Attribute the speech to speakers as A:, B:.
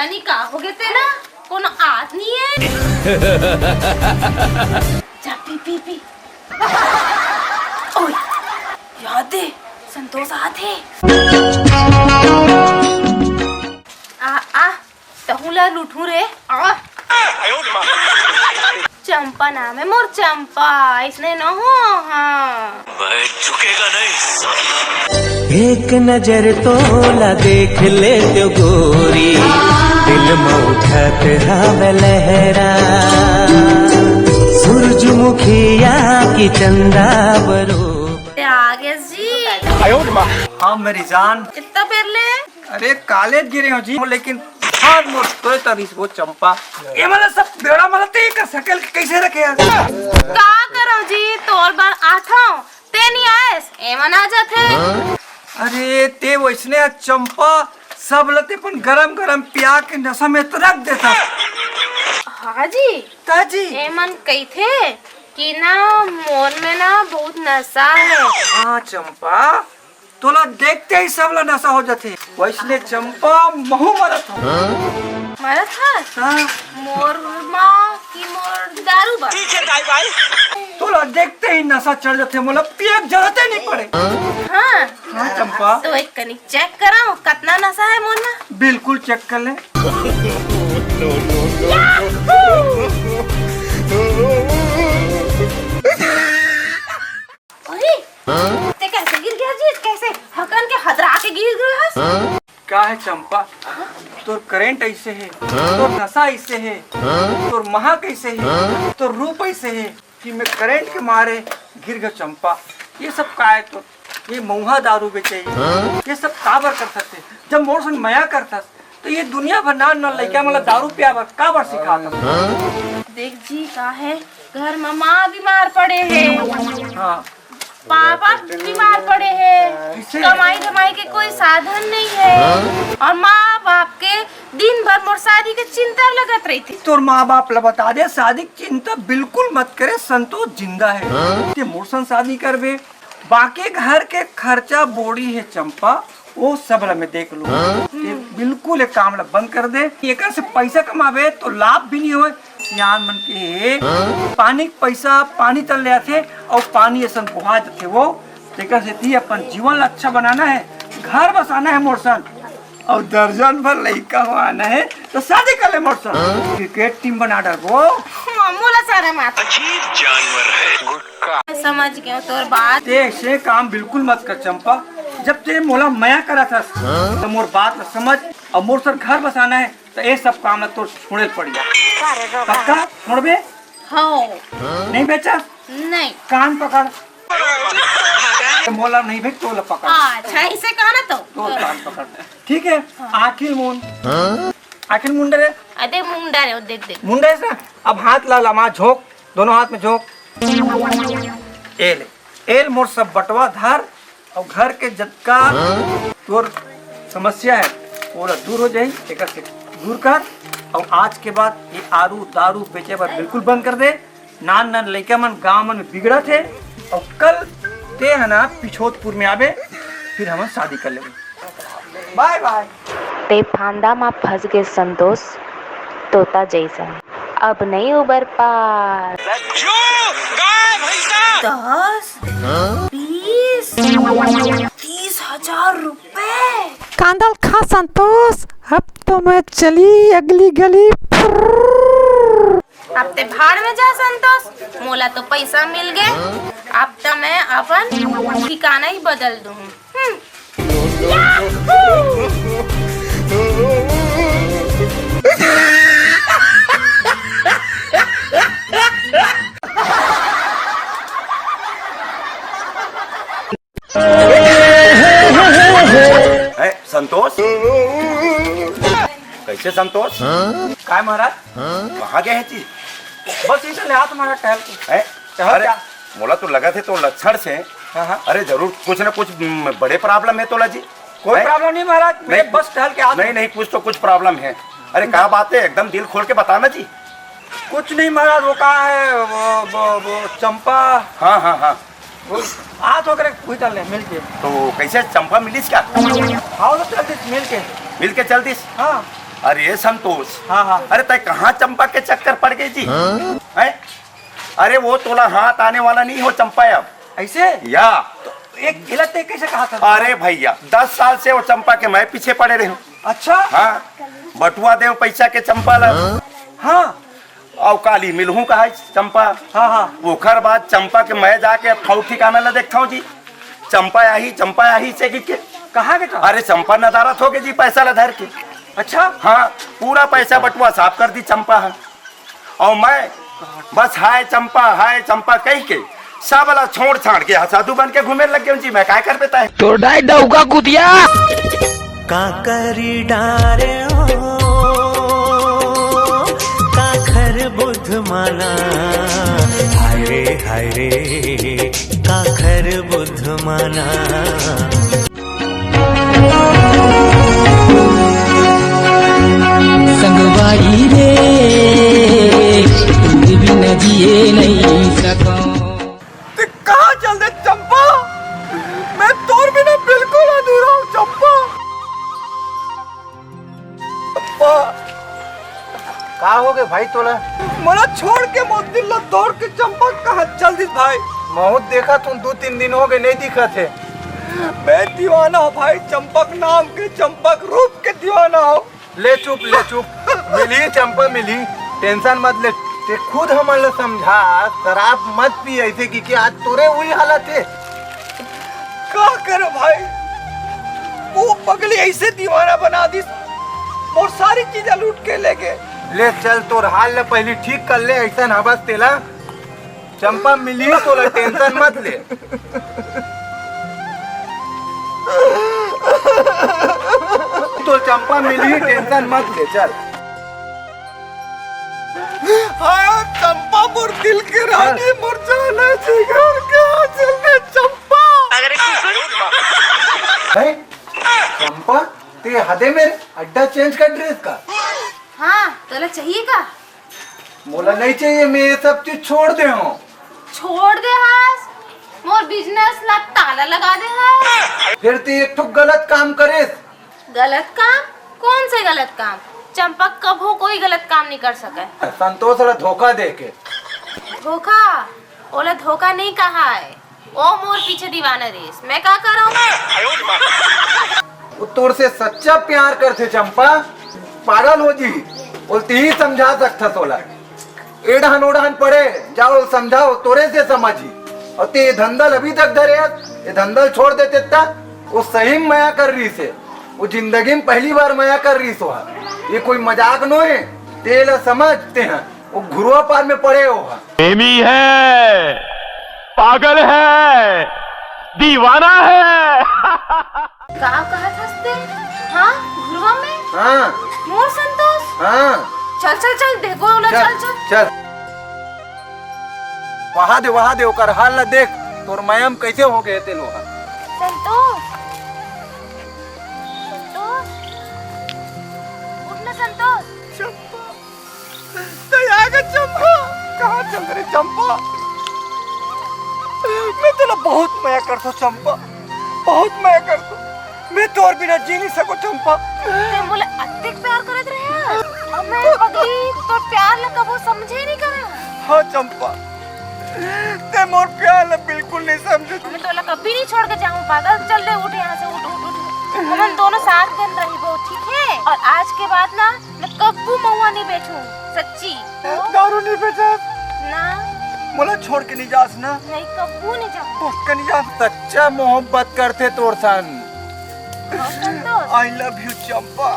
A: जानी का हो गए थे ना कोनो आदमी है। जा पी पी पी। ओए याद है संतोष आते आ तहुला लूठू रे आ चंपा नाम है मोर चंपा इसने न हो। हाँ
B: मैं झुकेगा नहीं।
C: एक नजर तोला देख ले तो गोरी दिल में उठत हवे लहरा सूरजमुखिया की चंदा बरो।
A: आगे जी
D: हाँ मेरी जान।
A: कितना पेर ले।
D: अरे कॉलेज गिरे हो जी लेकिन हाथ मोड़ तो तरीस वो चंपा ये मतलब सब बेड़ा मतलब ते कर सकल कैसे रखे
A: का करो जी तोर बार आठो ते नहीं आएस एमन आ जाते।
D: अरे ते वैसने चंपा सब लते पण गरम गरम पिया के नशा में तो रख देता।
A: हाँ जी
D: ताजी
A: एमन कही थे कि ना मोर में ना बहुत नशा है।
D: हाँ चंपा तोला देखते ही सब ला नशा हो जाते वैसने चंपा महू मरत हो।
A: मरत था
D: हाँ
A: मोर माँ की मोर दारू बा।
D: तोला देखते ही नशा चढ़ जाते मतलब पिए की जरूरत ही नहीं पड़े।
A: हाँ
D: हाँ चंपा
A: तो एक कनी चेक कराओ कितना नशा है मोर में।
D: बिल्कुल चेक कर ले।
A: ते कैसे गिर गया जी कैसे हकन के हदरा के गिर गया।
D: क्या है चंपा तोर करेंट ऐसे है तोर नशा ऐसे है तोर महक ऐसे है तोर रूप ऐसे है कि मैं करेंट के मारे गिर गया चंपा। ये सब का है तो ये मऊहा दारू बेचे ये सब काबर कर सकते जब मोर संग मया करता तो ये दुनिया भर ना लड़का मतलब दारू पिया काबर सिखाता।
A: देख जी का है घर में माँ बीमार पड़े हैं।
D: हाँ
A: पापा बीमार पड़े हैं कमाई धमाई के कोई साधन नहीं है और माँ बाप के दिन भर मोर शादी के चिंता लगत रही थी।
D: तोर माँ बाप ला बता दे शादी की चिंता बिल्कुल मत करे संतोष जिंदा है ते मोर संग शादी करबे बाकी घर के खर्चा बोड़ी है चंपा वो सब ला मैं देख लूँ। बिल्कुल एक काम ला बंद कर दे एक से पैसा कमावे तो लाभ भी नहीं हो यान मन के पानी पैसा पानी तल ले आते और पानी ऐसा बुहा जाते वो तेकर से ती अपन जीवन ला अच्छा बनाना है घर बसाना है मोरसन और दर्जन भर लड़का हो आना है तो शादी कर ले मोरसन क्रिकेट टीम बना डालो।
A: मोला सारा मात
B: अजीब जानवर है।
A: समझ गया तोर बात।
D: ऐसे काम बिल्कुल मत कर चंपा जब तेरे मोला मया करा था तो मोर बात न समझ और मोर सर घर बसाना है तो ये सब काम तो छोड़े पड़ जा पक्का छोड़बे।
A: हाँ
D: नहीं बेचा
A: नहीं
D: कान पकड़ तो मोला नहीं भेज तो पकड़।
A: अच्छा इसे कहा ना
D: तो कान पकड़ ठीक है। आखिर आखिर मुंडे रे
A: अरे मुंडा रे देख देख
D: मुंडे से अब हाथ ला लमा झोंक दोनों हाथ में झोंक एल मोर सब बटवा धर और घर के जतका तोर समस्या है पूरा दूर हो जाए एक से दूर कर और आज के बाद ये आरू दारू बेचे पर बिल्कुल बंद कर दे। नान नान लड़का मन गाँव मन में बिगड़ा थे और कल ते है ना पिछोतपुर में आवे फिर हम शादी कर लेंगे। Bye bye.
E: ते फांदा में फंस गए संतोष तोता जैसा अब नहीं उबर पार।
A: 10 20 30,000 रुपए
F: कांदल खा संतोष अब तो मैं चली अगली गली।
A: अब ते भाड़ में जा संतोष मोला तो पैसा मिल गए अब तो मैं अपन ठिकाना ही बदल दूँ।
G: संतोष कैसे संतोष
D: काय महाराज
G: कहाँ गए हैं जी?
D: बस इसे ले तुम्हारा टहल के टहल
G: अरे
D: क्या
G: मोला तो लगा थे तो लक्षण से
D: हाँ।
G: अरे जरूर कुछ न कुछ बड़े प्रॉब्लम है तोला जी।
D: कोई प्रॉब्लम नहीं महाराज मैं
G: नहीं,
D: बस टहल के आ
G: नहीं कुछ तो कुछ प्रॉब्लम है। अरे क्या बात है एकदम दिल खोल के बताना जी।
D: कुछ नहीं महाराज वो कहा है वो चंपा
G: हाँ
D: वो हाथ होकर कोई चल रहे मिल के
G: तो कैसे चंपा मिलीस क्या?
D: हाँ तो चलती मिल के
G: मिल के चलतीस?
D: हाँ
G: अरे संतोष,
D: हाँ हाँ।
G: अरे तय कहाँ चंपा के चक्कर पड़ गई जी? हैं? अरे वो तोला हाथ आने वाला नहीं हो चंपा अब।
D: ऐसे
G: या
D: एक गलत है कैसे कहा था?
G: अरे भैया 10 साल से वो चंपा के मैं पीछे पड़े रहे हूँ।
D: अच्छा
G: हाँ, बटुआ देव पैसा के चंपा ला।
D: हाँ
G: और काली मिलहू कहा चंपा।
D: हाँ हाँ।
G: ओखर बाद चंपा के मैं जाके फाउ ठिकाना ला देखता हूँ जी। चंपा आही से के
D: कहाँ के?
G: अरे चंपा नदारत हो गई जी पैसा ला धर के।
D: अच्छा
G: हाँ, पूरा पैसा बटुआ साफ कर दी चंपा है। और मैं बस हाय चंपा कह के सब वाला छोड़ छाड़ के साधु बन के घूमे लग गए जी। मैं क्या कर पाता है?
C: तो डाई दऊगा कुतिया काकरी डारे हो काखर बुध माना हाय रे काखर बुध माना
H: संगवाई रे तुम भी न जिए नहीं सको।
D: कहाँ चल दे चंपा? मैं तोर बिना बिल्कुल अधूरा हूँ चंपा। चंपा
I: का हो गए भाई तोला?
D: मला छोड़ के मोत दिल्ला दौड़ के चंपा कहाँ चल दी भाई?
I: बहुत देखा तुम 2-3 दिन हो गए नहीं दिखा थे।
D: मैं दीवाना हूँ भाई, चंपक नाम के, चंपक रूप के दीवाना हूँ।
I: ले चुप मिली चंपा मिली, टेंशन मत ले। ते खुद हमारे समझा शराब मत पी ऐसे की आज तोरे वही हालत है।
D: क्या करे भाई, वो पगली ऐसे दीवाना बना दी और सारी चीजें लूट के ले गए।
I: ले चल तोर हाल ले पहले ठीक कर ले, ऐसा हबस तेला। चंपा मिली तो टेंशन मत ले। तो चंपा मिली टेंशन मत ले चल।
D: हाँ चंपा मोर दिल के रानी मोर जाना जिगर के चल में चंपा।
I: है चंपा ते हदे मेरे अड्डा चेंज कर ड्रेस का।
A: हाँ तोला चाहिए का?
I: मोला नहीं चाहिए, मैं ये सब चीज छोड़ दे हूँ।
A: छोड़ दे हास, मोर बिजनेस ला ताला लगा दे हास।
I: फिर ते एक ठो गलत काम करे।
A: गलत काम? कौन से गलत काम? चंपा कभो कोई गलत काम नहीं कर सके।
I: संतोष वाला धोखा दे के।
A: धोखा? ओला धोखा नहीं कहा है, ओ मोर पीछे दीवाना रेस। मैं क्या कर रहा हूँ?
I: वो तोर से सच्चा प्यार करते चंपा, पागल हो जी। बोलती ही समझा सकता तोला। एड़हन ओढ़हन पड़े जाओ समझाओ तोरे से समझी। और ते धंधल अभी तक धरे, ये धंधल छोड़ देते ता वो सही माया कर रही से। वो जिंदगी में पहली बार माया कर रही सो। ये कोई मजाक नो है, तेल समझते हैं। वो घुरुआ पार में पड़े हो।
B: प्रेमी है, पागल है, दीवाना है।
A: का कहा थसते? हाँ घुरवा में?
I: हाँ
A: मोर संतोष?
I: हाँ
A: चल चल चल देखो ओला, चल चल
I: चल। वहाँ दे ओकर हाल ला देख, तोर मायम कैसे हो गए ते लोहा।
A: संतोष, संतोष, उठ ना संतोष।
D: चंपा दया चंपा, कहाँ चल रही चंपा? मैं तेरा बहुत माया करता हूँ चंपा, बहुत माया करता हूँ। मैं तो और बिना जी नहीं सकूं चंपा।
A: ते बोले अत्तेक प्यार करत रहे और मैं पगली तो प्यार ला कबो समझे नहीं करे।
D: हाँ चंपा, ते मोर प्यार ला बिल्कुल नहीं समझे।
A: मैं तोला कभी नहीं छोड़ के जाऊँ पागल। चल दे, उठ यहाँ से, उठ उठ उठ। हम दोनों साथ दिन रही वो, ठीक है? और आज के बाद ना मैं कब्बू महुआ नहीं बेचूं, सच्ची।
D: दारू नहीं बेचा
A: ना,
D: मोला छोड़ के नहीं जास ना।
A: नहीं कब्बू नहीं जाऊँ।
D: पक्का नहीं जास।
I: सच्चा मोहब्बत करते तोर सन।
A: संतोष,
D: I love you चंपा।